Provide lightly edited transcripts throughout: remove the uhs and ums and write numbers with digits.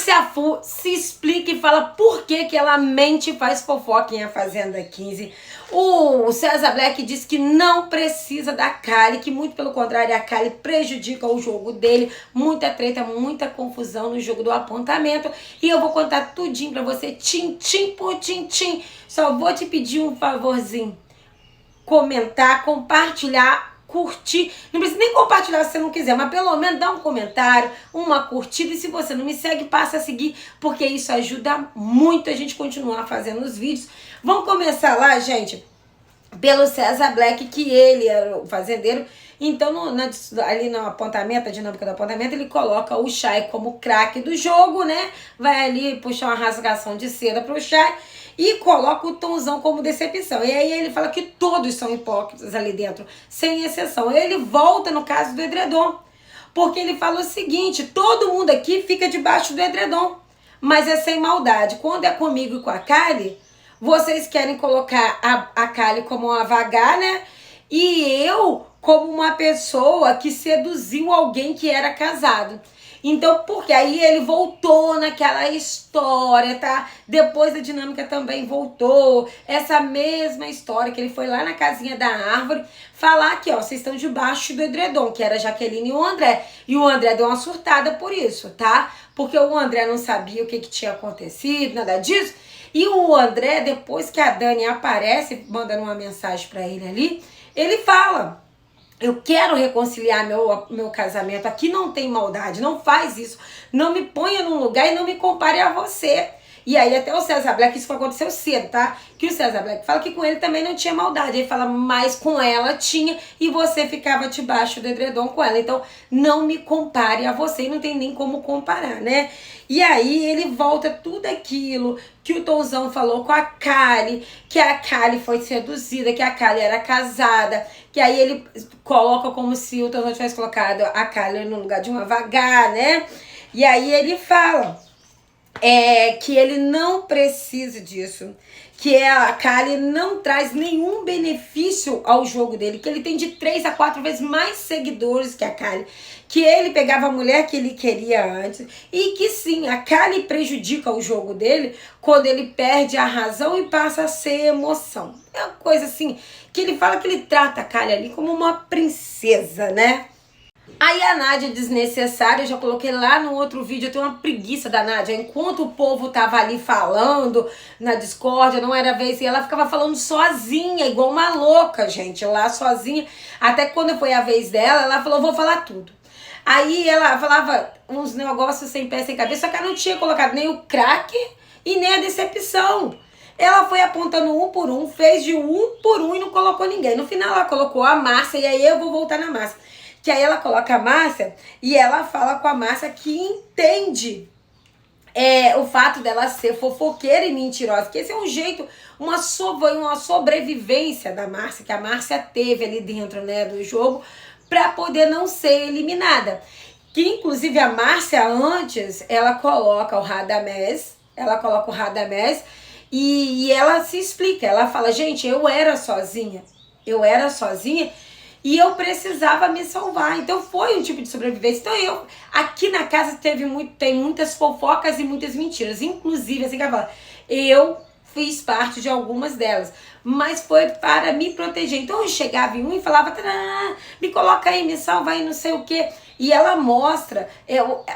se a Fu se explica e fala por que que ela mente e faz fofoca em A Fazenda 15. O César Black diz que não precisa da Kali, que muito pelo contrário, a Kali prejudica o jogo dele. Muita treta, muita confusão no jogo do apontamento. E eu vou contar tudinho pra você, tintim por tintim. Só vou te pedir um favorzinho. Comentar, compartilhar, curtir. Não precisa nem compartilhar se você não quiser, mas pelo menos dá um comentário, uma curtida. E se você não me segue, passa a seguir, porque isso ajuda muito a gente continuar fazendo os vídeos. Vamos começar lá, gente, pelo César Black, que ele era o fazendeiro. Então, ali no apontamento, a dinâmica do apontamento, ele coloca o Chay como craque do jogo, né? Vai ali puxar uma rasgação de seda pro Chay e coloca o Tonzão como decepção. E aí ele fala que todos são hipócritas ali dentro, sem exceção. Ele volta no caso do edredom, porque ele fala o seguinte: todo mundo aqui fica debaixo do edredom, mas é sem maldade. Quando é comigo e com a Kali, vocês querem colocar a Kali como uma vagá, né? E eu como uma pessoa que seduziu alguém que era casado. Então, porque aí ele voltou naquela história, tá? Depois a dinâmica também voltou. Essa mesma história que ele foi lá na casinha da árvore falar que, ó, vocês estão debaixo do edredom, que era a Jaqueline e o André. E o André deu uma surtada por isso, tá? Porque o André não sabia o que tinha acontecido, nada disso. E o André, depois que a Dani aparece, mandando uma mensagem pra ele ali, ele fala: eu quero reconciliar meu casamento, aqui não tem maldade, não faz isso, não me ponha num lugar e não me compare a você. E aí até o César Black, isso aconteceu cedo, tá? Que o César Black fala que com ele também não tinha maldade. Ele fala, mas com ela tinha e você ficava debaixo do edredom com ela. Então não me compare a você, e não tem nem como comparar, né? E aí ele volta tudo aquilo que o Tonzão falou com a Kali, que a Kali foi seduzida, que a Kali era casada, que aí ele coloca como se o Tonzão tivesse colocado a Kali no lugar de uma vagá, né? E aí ele fala que ele não precisa disso, que a Kali não traz nenhum benefício ao jogo dele, que ele tem de 3 a 4 vezes mais seguidores que a Kali, que ele pegava a mulher que ele queria antes, e que sim, a Kali prejudica o jogo dele quando ele perde a razão e passa a ser emoção. É uma coisa assim, que ele fala que ele trata a Kali ali como uma princesa, né? Aí a Nádia desnecessária, eu já coloquei lá no outro vídeo, eu tenho uma preguiça da Nádia. Enquanto o povo tava ali falando na discórdia, não era vez, e ela ficava falando sozinha, igual uma louca, gente, lá sozinha. Até que quando foi a vez dela, ela falou, vou falar tudo. Aí ela falava uns negócios sem pé, sem cabeça, só que ela não tinha colocado nem o craque e nem a decepção. Ela foi apontando um por um, fez de um por um e não colocou ninguém. No final ela colocou a Márcia, e aí eu vou voltar na Márcia. Que aí ela coloca a Márcia e ela fala com a Márcia que entende o fato dela ser fofoqueira e mentirosa. Que esse é um jeito, uma sobrevivência da Márcia, que a Márcia teve ali dentro, né, do jogo, para poder não ser eliminada. Que inclusive a Márcia antes, ela coloca o Radamés, e ela se explica, ela fala, gente, eu era sozinha, e eu precisava me salvar. Então foi um tipo de sobrevivência. Então aqui na casa tem muitas fofocas e muitas mentiras. Inclusive, assim que ela fala, eu fiz parte de algumas delas, mas foi para me proteger. Então eu chegava em um e falava, me coloca aí, me salva aí, não sei o quê. E ela mostra,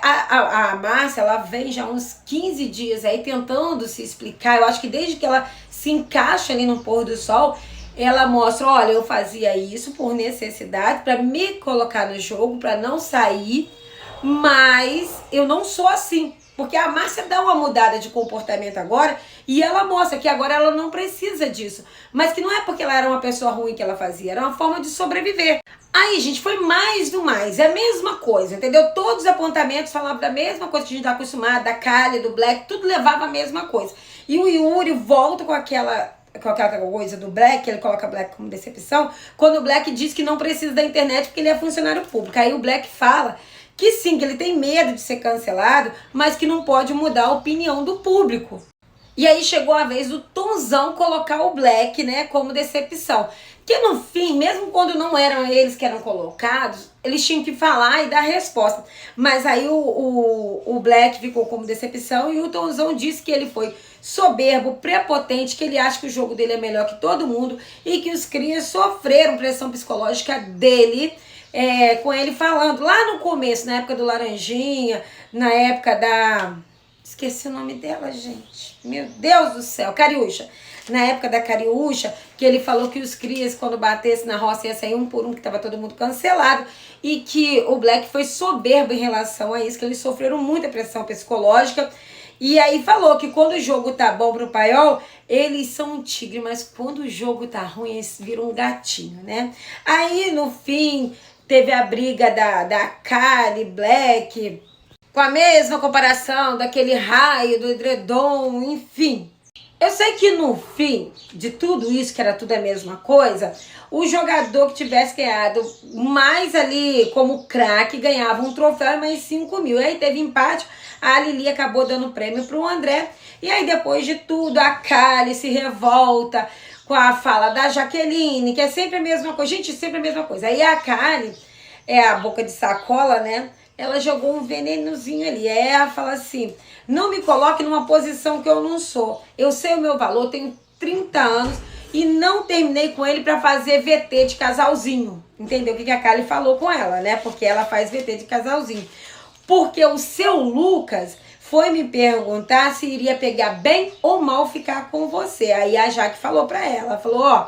a Márcia, ela vem já uns 15 dias aí tentando se explicar. Eu acho que desde que ela se encaixa ali no pôr do sol, ela mostra, olha, eu fazia isso por necessidade, para me colocar no jogo, para não sair, mas eu não sou assim. Porque a Márcia dá uma mudada de comportamento agora e ela mostra que agora ela não precisa disso. Mas que não é porque ela era uma pessoa ruim que ela fazia, era uma forma de sobreviver. Aí, gente, foi mais do mais, é a mesma coisa, entendeu? Todos os apontamentos falavam da mesma coisa que a gente tá acostumado, da Kali, do Black, tudo levava a mesma coisa. E o Yuri volta com aquela coisa do Black, ele coloca Black como decepção, quando o Black diz que não precisa da internet porque ele é funcionário público. Aí o Black fala que sim, que ele tem medo de ser cancelado, mas que não pode mudar a opinião do público. E aí chegou a vez do Tonzão colocar o Black, né, como decepção. que no fim, mesmo quando não eram eles que eram colocados, eles tinham que falar e dar resposta. Mas aí o Black ficou como decepção e o Tonzão disse que ele foi soberbo, prepotente, que ele acha que o jogo dele é melhor que todo mundo e que os crias sofreram pressão psicológica dele, com ele falando lá no começo, na época do Laranjinha, na época da... Esqueci o nome dela, gente. Meu Deus do céu, Cariúcha. Na época da Cariúcha, que ele falou que os crias, quando batesse na roça, ia sair um por um, que estava todo mundo cancelado. E que o Black foi soberbo em relação a isso, que eles sofreram muita pressão psicológica. E aí falou que quando o jogo tá bom pro Paiol, eles são um tigre, mas quando o jogo tá ruim, eles viram um gatinho, né? Aí, no fim, teve a briga da Kali, Black, com a mesma comparação daquele raio, do edredom, enfim. Eu sei que no fim de tudo isso, que era tudo a mesma coisa, o jogador que tivesse ganhado mais ali como craque ganhava um troféu e mais 5 mil. E aí teve empate, a Lili acabou dando prêmio pro André. E aí depois de tudo, a Kali se revolta com a fala da Jaqueline, que é sempre a mesma coisa. Gente, sempre a mesma coisa. Aí a Kali, a boca de sacola, né? Ela jogou um venenozinho ali. Aí ela fala assim, não me coloque numa posição que eu não sou. Eu sei o meu valor, tenho 30 anos e não terminei com ele pra fazer VT de casalzinho. Entendeu o que a Kali falou com ela, né? Porque ela faz VT de casalzinho. Porque o seu Lucas foi me perguntar se iria pegar bem ou mal ficar com você. Aí a Jaque falou pra ela, falou, ó,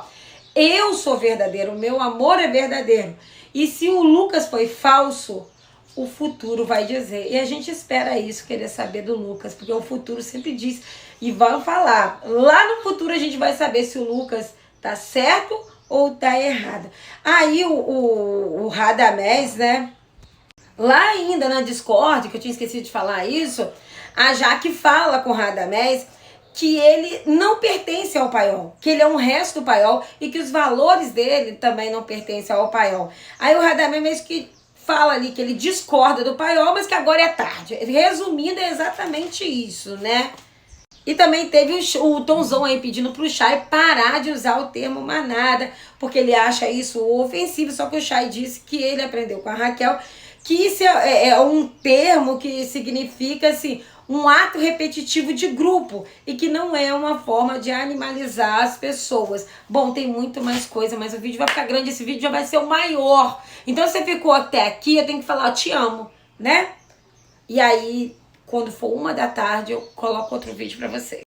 eu sou verdadeiro, o meu amor é verdadeiro. E se o Lucas foi falso, o futuro vai dizer. E a gente espera isso, querer saber do Lucas, porque o futuro sempre diz. E vão falar. Lá no futuro a gente vai saber se o Lucas tá certo ou tá errado. Aí o Radamés, né? Lá ainda na Discord, que eu tinha esquecido de falar isso, a Jaque fala com o Radamés que ele não pertence ao Paiol, que ele é um resto do Paiol e que os valores dele também não pertencem ao Paiol. Aí o Radamés que fala ali que ele discorda do Paiol, mas que agora é tarde. Resumindo, é exatamente isso, né? E também teve o Tonzão aí pedindo pro Chay parar de usar o termo manada, porque ele acha isso ofensivo, só que o Chay disse que ele aprendeu com a Raquel que isso é um termo que significa assim, um ato repetitivo de grupo e que não é uma forma de animalizar as pessoas. Bom, tem muito mais coisa, mas o vídeo vai ficar grande, esse vídeo já vai ser o maior. Então, se você ficou até aqui, eu tenho que falar, eu te amo, né? E aí, quando for 1 da tarde, eu coloco outro vídeo pra você.